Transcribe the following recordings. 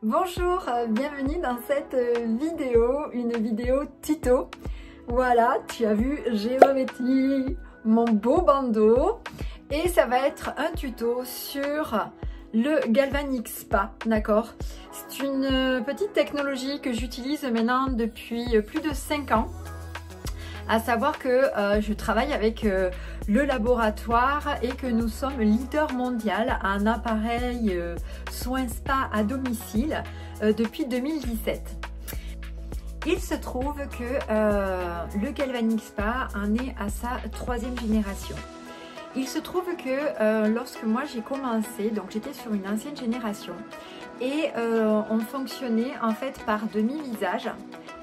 Bonjour, bienvenue dans cette vidéo, une vidéo tuto. Voilà, tu as vu, j'ai revêtu mon beau bandeau et ça va être un tuto sur le Galvanic Spa, d'accord? C'est une petite technologie que j'utilise maintenant depuis plus de 5 ans. À savoir que je travaille avec le laboratoire et que nous sommes leader mondial à un appareil soins spa à domicile depuis 2017. Il se trouve que le Galvanic Spa en est à sa 3e génération. Il se trouve que lorsque moi j'ai commencé, donc j'étais sur une ancienne génération et on fonctionnait en fait par demi-visage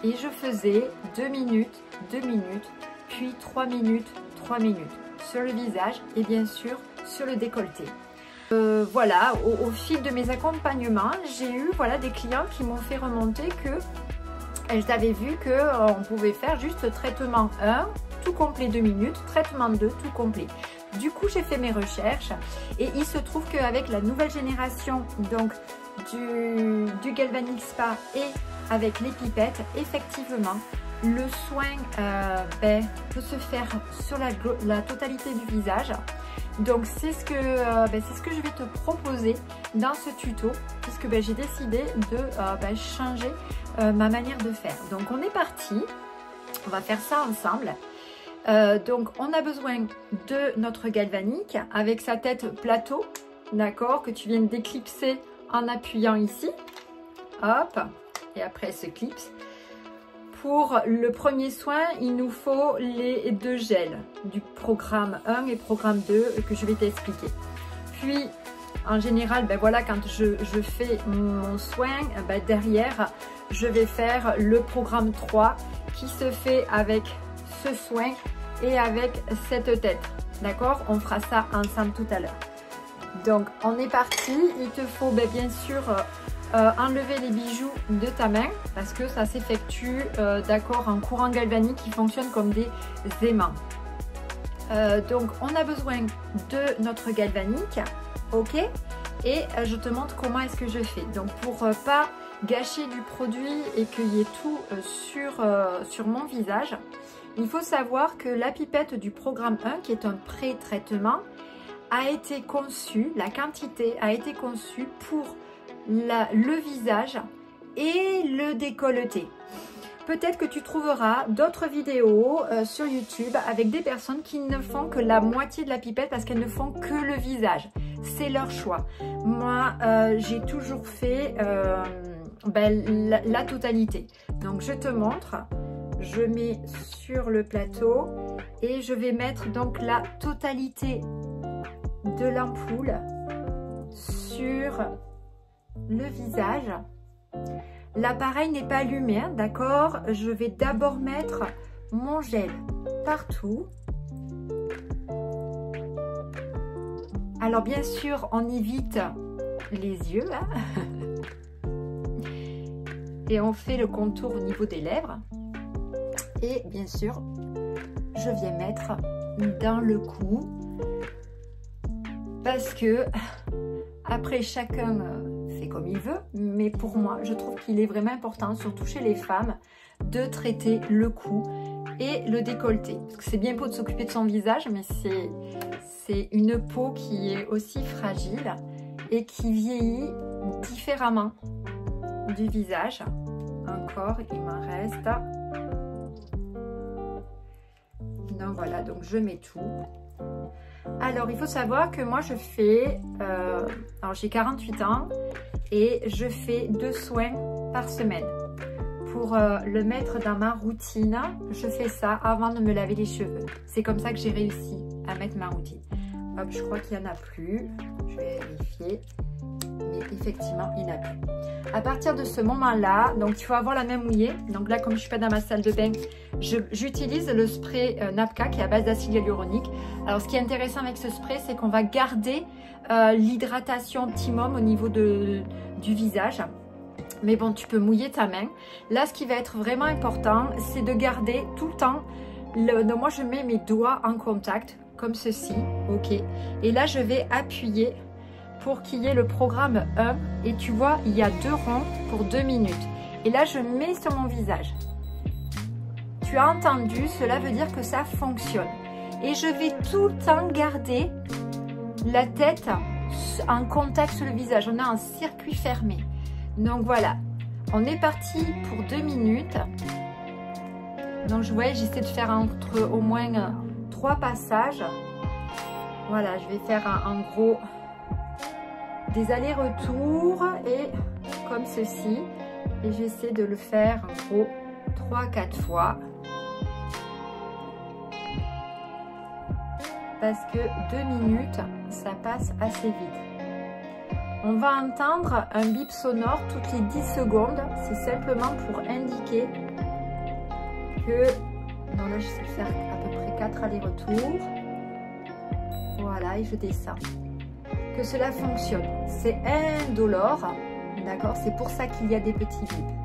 et je faisais 2 minutes, 2 minutes, puis 3 minutes, 3 minutes sur le visage et bien sûr sur le décolleté. Voilà, au fil de mes accompagnements, j'ai eu des clients qui m'ont fait remonter que elles avaient vu qu'on pouvait faire juste traitement 1, tout complet 2 minutes, traitement 2, tout complet. Du coup, j'ai fait mes recherches et il se trouve qu'avec la nouvelle génération donc du Galvanic Spa et avec les pipettes, effectivement, le soin peut se faire sur la totalité du visage. Donc c'est ce que je vais te proposer dans ce tuto, puisque j'ai décidé de changer ma manière de faire. Donc on est parti, on va faire ça ensemble. Donc on a besoin de notre galvanique avec sa tête plateau, d'accord, que tu viens d'éclipser en appuyant ici, hop, et après elle se clipse. Pour le premier soin, il nous faut les 2 gels du programme 1 et programme 2 que je vais t'expliquer. Puis, en général, quand je fais mon soin, derrière, je vais faire le programme 3 qui se fait avec ce soin et avec cette tête. D'accord? On fera ça ensemble tout à l'heure. Donc, on est parti. Il te faut bien sûr enlever les bijoux de ta main parce que ça s'effectue en courant galvanique qui fonctionne comme des aimants. Donc on a besoin de notre galvanique, ok, et je te montre comment est-ce que je fais. Donc pour pas gâcher du produit et qu'il y ait tout sur mon visage, il faut savoir que la pipette du programme 1 qui est un pré-traitement a été conçue, la quantité a été conçue pour le visage et le décolleté. Peut-être que tu trouveras d'autres vidéos sur YouTube avec des personnes qui ne font que la moitié de la pipette parce qu'elles ne font que le visage. C'est leur choix. Moi, j'ai toujours fait la totalité. Donc, je te montre. Je mets sur le plateau et je vais mettre donc la totalité de l'ampoule sur le visage. L'appareil n'est pas allumé, d'accord? Je vais d'abord mettre mon gel partout. Alors bien sûr, on évite les yeux, et on fait le contour au niveau des lèvres. Et bien sûr, je viens mettre dans le cou, parce que après chacun fait comme il veut, mais pour moi, je trouve qu'il est vraiment important, surtout chez les femmes, de traiter le cou et le décolleté. Parce que c'est bien beau de s'occuper de son visage, mais c'est une peau qui est aussi fragile et qui vieillit différemment du visage. Encore, il m'en reste. Donc voilà, donc je mets tout. Alors, il faut savoir que moi, je fais... alors, j'ai 48 ans et je fais 2 soins par semaine. Pour le mettre dans ma routine, je fais ça avant de me laver les cheveux. C'est comme ça que j'ai réussi à mettre ma routine. Hop, je crois qu'il n'y en a plus. Je vais vérifier. Mais effectivement, il n'y en a plus. À partir de ce moment-là, donc il faut avoir la main mouillée. Donc là, comme je ne suis pas dans ma salle de bain, j'utilise le spray Napka qui est à base d'acide hyaluronique. Alors, ce qui est intéressant avec ce spray, c'est qu'on va garder l'hydratation optimum au niveau du visage. Mais bon, tu peux mouiller ta main. Là, ce qui va être vraiment important, c'est de garder tout le temps. Donc moi, je mets mes doigts en contact comme ceci, ok. Et là, je vais appuyer pour qu'il y ait le programme 1. Et tu vois, il y a 2 ronds pour 2 minutes. Et là, je mets sur mon visage. Tu as entendu, cela veut dire que ça fonctionne. Et je vais tout le temps garder la tête en contact sur le visage. On a un circuit fermé. Donc voilà, on est parti pour 2 minutes. Donc je vois, j'essaie de faire entre au moins 3 passages. Voilà, je vais faire en gros des allers-retours et comme ceci. Et j'essaie de le faire en gros 3-4 fois. Parce que 2 minutes, ça passe assez vite. On va entendre un bip sonore toutes les 10 secondes. C'est simplement pour indiquer que... Non, là, je sais faire à peu près 4 allers-retours. Voilà, et je descends. Que cela fonctionne. C'est indolore. D'accord? C'est pour ça qu'il y a des petits bips.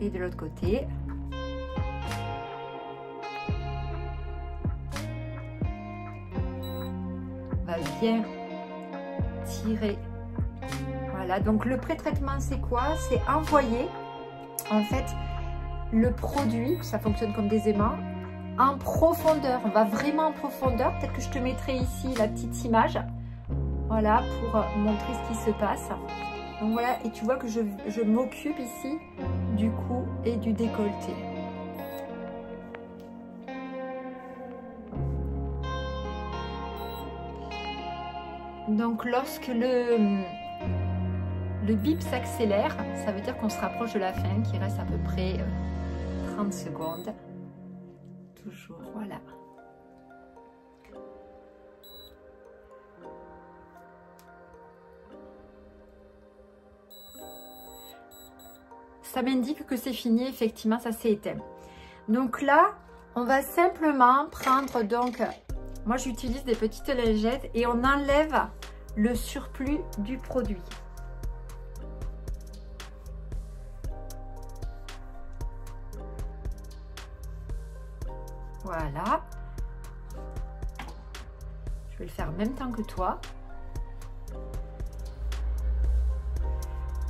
Et de l'autre côté. On va bien tirer. Voilà, donc le pré-traitement c'est quoi? C'est envoyer en fait le produit, ça fonctionne comme des aimants, en profondeur. On va vraiment en profondeur. Peut-être que je te mettrai ici la petite image. Voilà, pour montrer ce qui se passe. Donc voilà, et tu vois que je m'occupe ici du cou et du décolleté. Donc lorsque le bip s'accélère, ça veut dire qu'on se rapproche de la fin, qu'il reste à peu près 30 secondes. Toujours, voilà. Ça m'indique que c'est fini, effectivement, ça s'est éteint. Donc là, on va simplement prendre, donc, moi j'utilise des petites lingettes et on enlève le surplus du produit. Voilà. Je vais le faire en même temps que toi.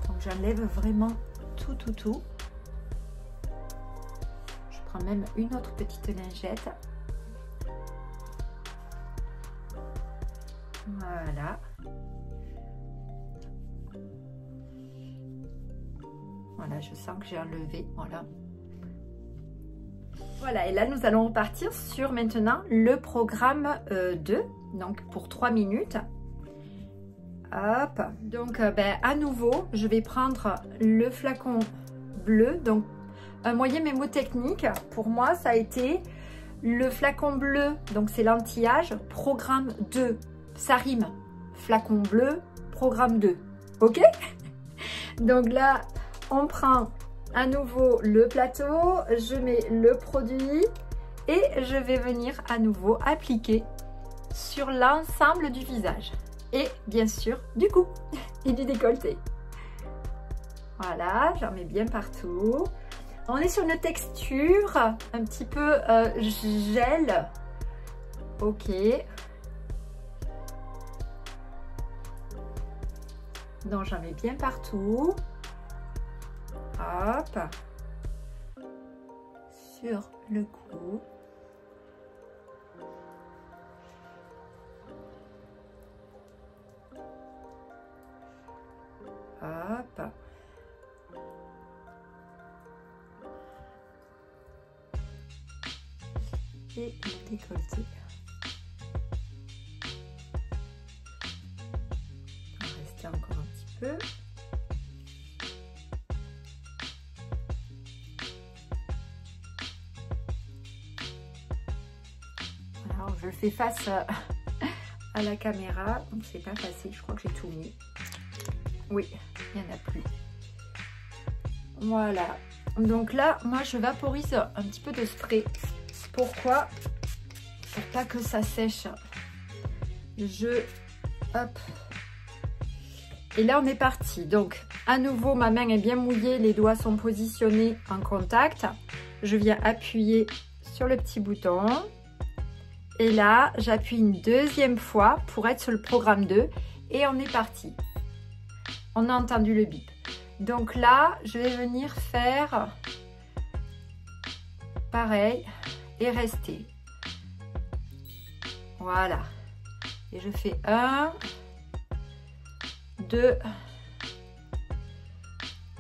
Donc j'enlève vraiment tout. Je prends même une autre petite lingette. Voilà. Voilà, je sens que j'ai enlevé. Voilà. Voilà, et là nous allons repartir sur maintenant le programme 2, donc pour 3 minutes. Hop, donc à nouveau, je vais prendre le flacon bleu. Donc un moyen mémotechnique, pour moi, ça a été le flacon bleu, donc c'est l'anti-âge, programme 2. Ça rime, flacon bleu, programme 2. Ok? Donc là, on prend à nouveau le plateau, je mets le produit et je vais venir à nouveau appliquer sur l'ensemble du visage. Et bien sûr du cou et du décolleté. Voilà, j'en mets bien partout. On est sur une texture un petit peu gel. Ok. Donc j'en mets bien partout. Hop. Sur le cou. Hop. Et le décolleté. On va rester encore un petit peu. Alors je le fais face à la caméra, donc c'est pas facile, je crois que j'ai tout mis. Oui, il n'y en a plus. Voilà. Donc là, moi, je vaporise un petit peu de spray. Pourquoi? Pour pas que ça sèche. Hop. Et là, on est parti. Donc, à nouveau, ma main est bien mouillée. Les doigts sont positionnés en contact. Je viens appuyer sur le petit bouton. Et là, j'appuie une deuxième fois pour être sur le programme 2 et on est parti. On a entendu le bip. Donc là, je vais venir faire pareil et rester. Voilà. Et je fais 1, 2,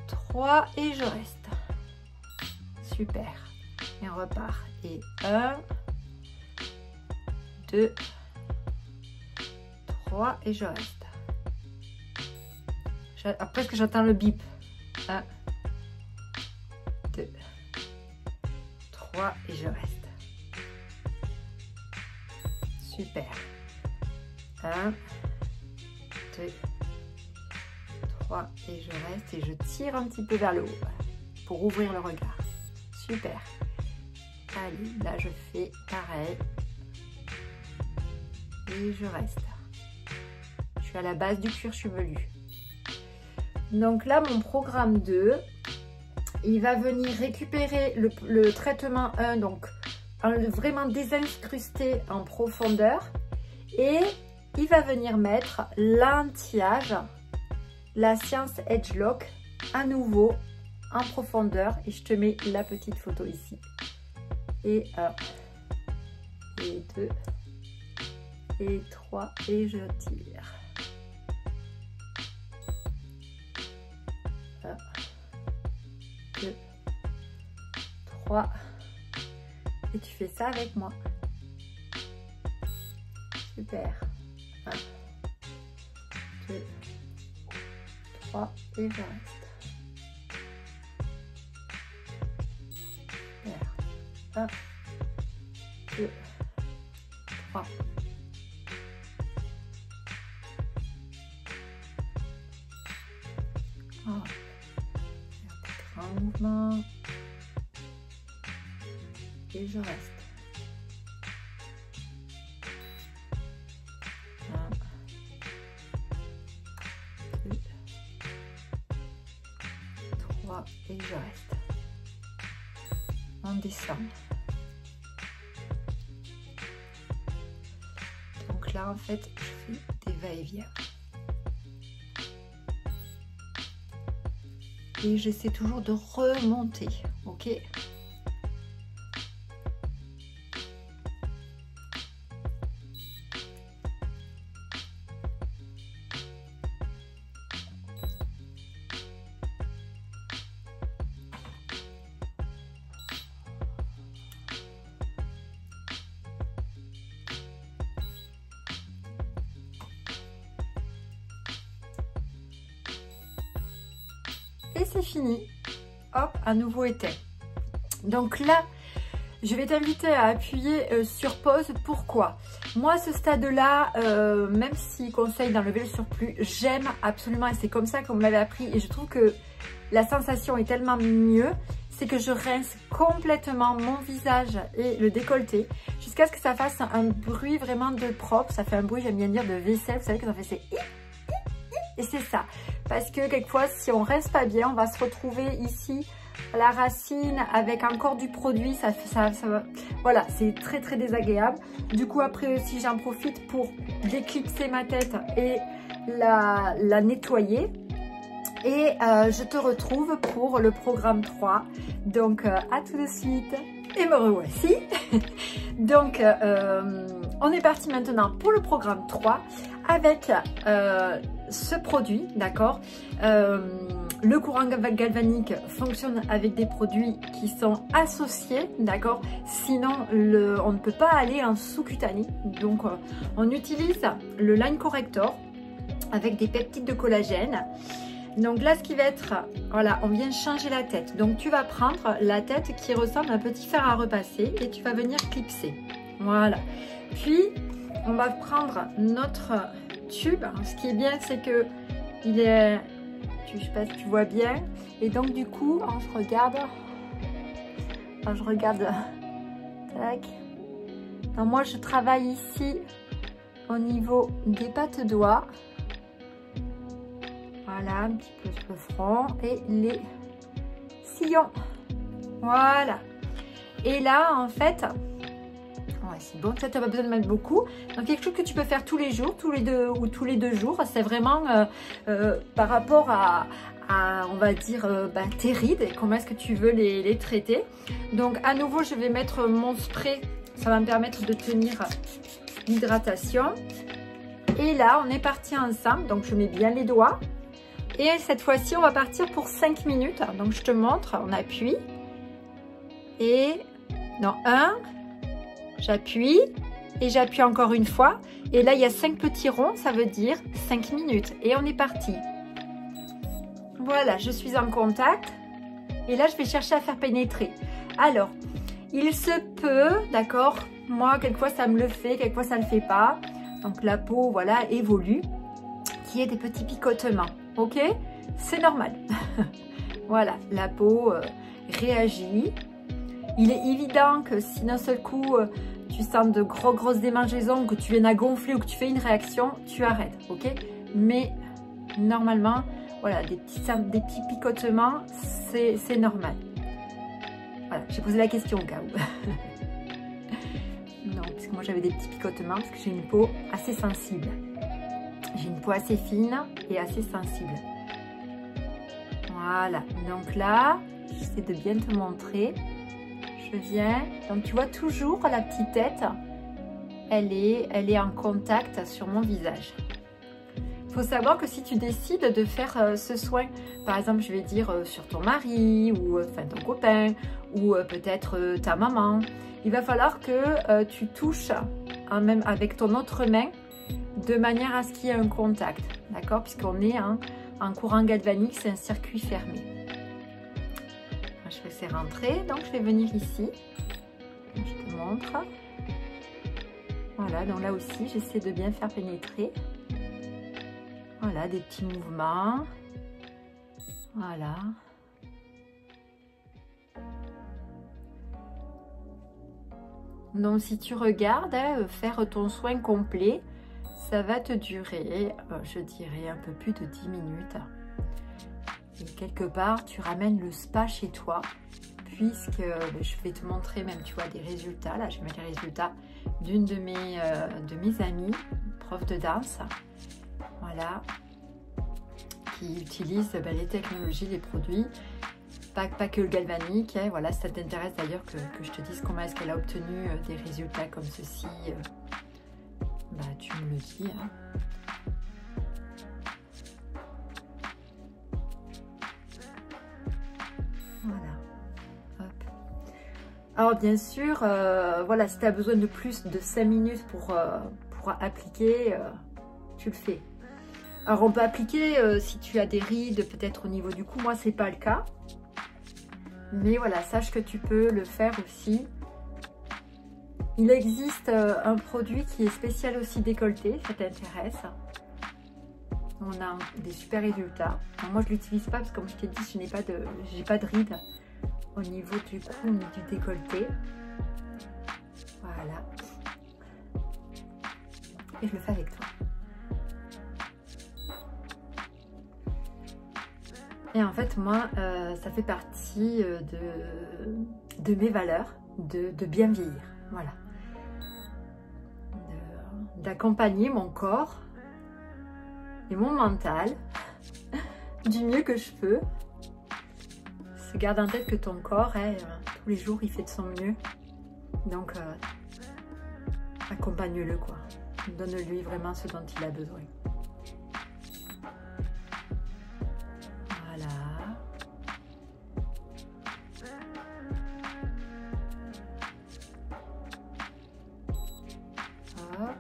3 et je reste. Super. Et on repart. Et 1, 2, 3 et je reste. Après que j'entends le bip. 1, 2, 3 et je reste. Super. 1, 2, 3 et je reste et je tire un petit peu vers le haut pour ouvrir le regard. Super. Allez, là je fais pareil et je reste. Je suis à la base du cuir chevelu. Donc là, mon programme 2, il va venir récupérer le traitement 1, donc vraiment désincrusté en profondeur. Et il va venir mettre l'anti-âge, la Science Edge Lock, à nouveau en profondeur. Et je te mets la petite photo ici. Et 1, et 2, et 3, et je tire. 1, 2, 3. Et tu fais ça avec moi. Super. 1, 2, 3 et je reste. Super. 1, 2, 3. Oh. Un mouvement. Et je reste. 1, 2, 3 et je reste. On descend. Donc là, en fait, je fais des va-et-vient. Et j'essaie toujours de remonter, ok? Et c'est fini. Hop, à nouveau éteint. Donc là, je vais t'inviter à appuyer sur pause. Pourquoi? Moi, à ce stade-là, même s'il conseille d'enlever le surplus, j'aime absolument et c'est comme ça qu'on me l'avait appris. Et je trouve que la sensation est tellement mieux. C'est que je rince complètement mon visage et le décolleté jusqu'à ce que ça fasse un bruit vraiment de propre. Ça fait un bruit, j'aime bien dire, de vaisselle. Vous savez que ça fait c'est... Et c'est ça. Parce que quelquefois, si on rince pas bien, on va se retrouver ici à la racine avec encore du produit. Voilà, c'est très très désagréable. Du coup, après aussi, j'en profite pour déclipser ma tête et la nettoyer. Et je te retrouve pour le programme 3. Donc, à tout de suite. Et me revoici. Donc, on est parti maintenant pour le programme 3 avec ce produit, d'accord. Le courant galvanique fonctionne avec des produits qui sont associés, d'accord. Sinon, on ne peut pas aller en sous-cutané. Donc, on utilise le Line Corrector avec des peptides de collagène. Donc là, ce qui va être, voilà, on vient changer la tête. Donc tu vas prendre la tête qui ressemble à un petit fer à repasser et tu vas venir clipser. Voilà. Puis, on va prendre notre tube. Ce qui est bien, c'est que il est, je sais pas si tu vois bien. Et donc du coup, je regarde. Je regarde. Tac. Donc moi, je travaille ici au niveau des pattes doigts. Voilà, un petit peu sur le front et les sillons. Voilà. Et là, en fait, on va c'est bon, tu n'as pas besoin de mettre beaucoup. Donc quelque chose que tu peux faire tous les jours, tous les 2 jours. C'est vraiment par rapport à on va dire, tes rides et comment est-ce que tu veux les traiter. Donc à nouveau, je vais mettre mon spray. Ça va me permettre de tenir l'hydratation. Et là, on est parti ensemble. Donc je mets bien les doigts. Et cette fois-ci, on va partir pour 5 minutes. Donc je te montre, on appuie. Et non, 1, j'appuie. Et j'appuie encore une fois. Et là, il y a 5 petits ronds, ça veut dire 5 minutes. Et on est parti. Voilà, je suis en contact. Et là, je vais chercher à faire pénétrer. Alors, il se peut, d'accord, moi, quelquefois, ça me le fait, quelquefois, ça ne le fait pas. Donc, la peau, voilà, évolue. Qu'il y ait des petits picotements, ok? C'est normal. Voilà, la peau réagit. Il est évident que si d'un seul coup, tu sens de grosses démangeaisons, que tu viennes à gonfler ou que tu fais une réaction, tu arrêtes, ok? Mais normalement, voilà, des petits picotements, c'est normal. Voilà, j'ai posé la question au cas où. Non, parce que moi j'avais des petits picotements parce que j'ai une peau assez sensible. J'ai une peau assez fine et assez sensible. Voilà, donc là, j'essaie de bien te montrer. Je viens, donc tu vois toujours la petite tête, elle est en contact sur mon visage. Il faut savoir que si tu décides de faire ce soin, par exemple, je vais dire sur ton mari ou enfin ton copain ou peut-être ta maman, il va falloir que tu touches même avec ton autre main de manière à ce qu'il y ait un contact, d'accord? Puisqu'on est en courant galvanique, c'est un circuit fermé. Je vais essayer de rentrer, donc je vais venir ici. Je te montre. Voilà, donc là aussi, j'essaie de bien faire pénétrer. Voilà, des petits mouvements. Voilà. Donc, si tu regardes, faire ton soin complet, ça va te durer, je dirais, un peu plus de 10 minutes. Et quelque part, tu ramènes le spa chez toi, puisque je vais te montrer même, tu vois, des résultats. Là, je vais mettre les résultats d'une de mes amies, prof de danse. Voilà, qui utilise les technologies, les produits, pas que le galvanique. Hein, voilà, si ça t'intéresse d'ailleurs que je te dise comment est-ce qu'elle a obtenu des résultats comme ceci, tu me le dis. Hein. Voilà. Hop. Alors bien sûr, voilà, si tu as besoin de plus de 5 minutes pour appliquer, tu le fais. Alors on peut appliquer si tu as des rides peut-être au niveau du cou, moi c'est pas le cas. Mais voilà, sache que tu peux le faire aussi. Il existe un produit qui est spécial aussi décolleté, ça t'intéresse. On a des super résultats. Alors moi je l'utilise pas parce que comme je t'ai dit, je n'ai pas de rides au niveau du cou ni du décolleté. Voilà. Et je le fais avec toi. Et en fait, moi, ça fait partie de mes valeurs, de bien vieillir. Voilà. D'accompagner mon corps et mon mental du mieux que je peux. Se garde en tête que ton corps, tous les jours, il fait de son mieux. Donc, accompagne-le, quoi. Donne-lui vraiment ce dont il a besoin. Voilà. Hop.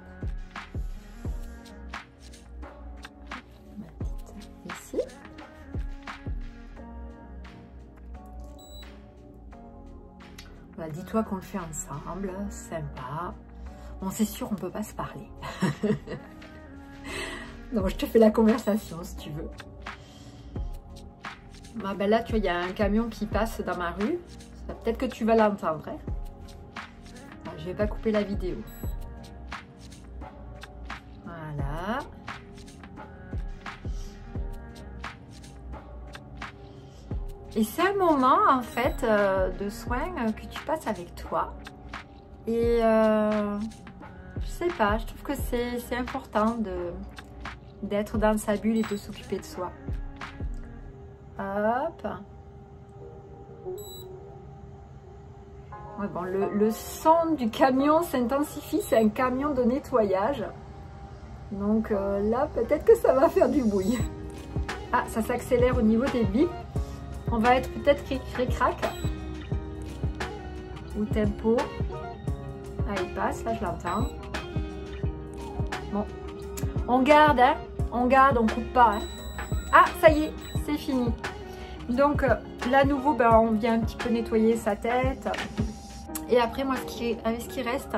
Ma petite ici. Voilà, dis-toi qu'on le fait ensemble, sympa. Bon, c'est sûr, on ne peut pas se parler. Donc, je te fais la conversation si tu veux. Ah ben là, tu vois, il y a un camion qui passe dans ma rue. Peut-être que tu vas l'entendre. Hein. Je ne vais pas couper la vidéo. Voilà. Et c'est un moment, en fait, de soin que tu passes avec toi. Et je sais pas, je trouve que c'est important d'être dans sa bulle et de s'occuper de soi. Hop. Ouais, bon, le son du camion s'intensifie, c'est un camion de nettoyage. Donc là, peut-être que ça va faire du bruit. Ah, ça s'accélère au niveau des bips. On va être peut-être cric-crac. Ou tempo. Ah, il passe, là je l'entends. Bon, on garde, hein. On garde, on coupe pas. Hein. Ah, ça y est, c'est fini. Donc là, à nouveau, ben, on vient un petit peu nettoyer sa tête. Et après, moi, avec ce qui reste,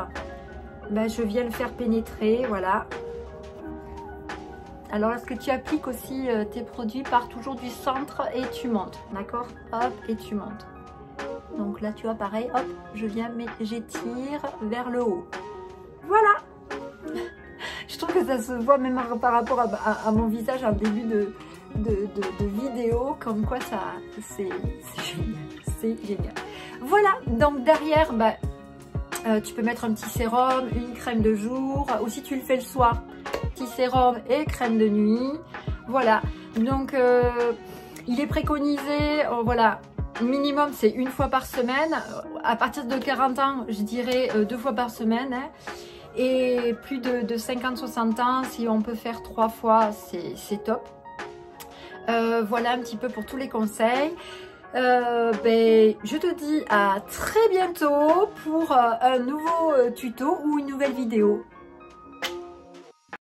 ben, je viens le faire pénétrer, voilà. Alors, est-ce que tu appliques aussi tes produits, pars toujours du centre et tu montes, d'accord? Hop, et tu montes. Donc là, tu vois, pareil, hop, je viens, mais j'étire vers le haut. Voilà. Je trouve que ça se voit même par rapport à mon visage en début de vidéo, comme quoi ça, c'est génial, c'est génial. Voilà, donc derrière, bah, tu peux mettre un petit sérum, une crème de jour, ou si tu le fais le soir, petit sérum et crème de nuit. Voilà, donc il est préconisé, voilà, minimum c'est une fois par semaine. À partir de 40 ans, je dirais 2 fois par semaine. Hein. Et plus de 50-60 ans, si on peut faire 3 fois, c'est top. Voilà un petit peu pour tous les conseils. Ben, je te dis à très bientôt pour un nouveau tuto ou une nouvelle vidéo.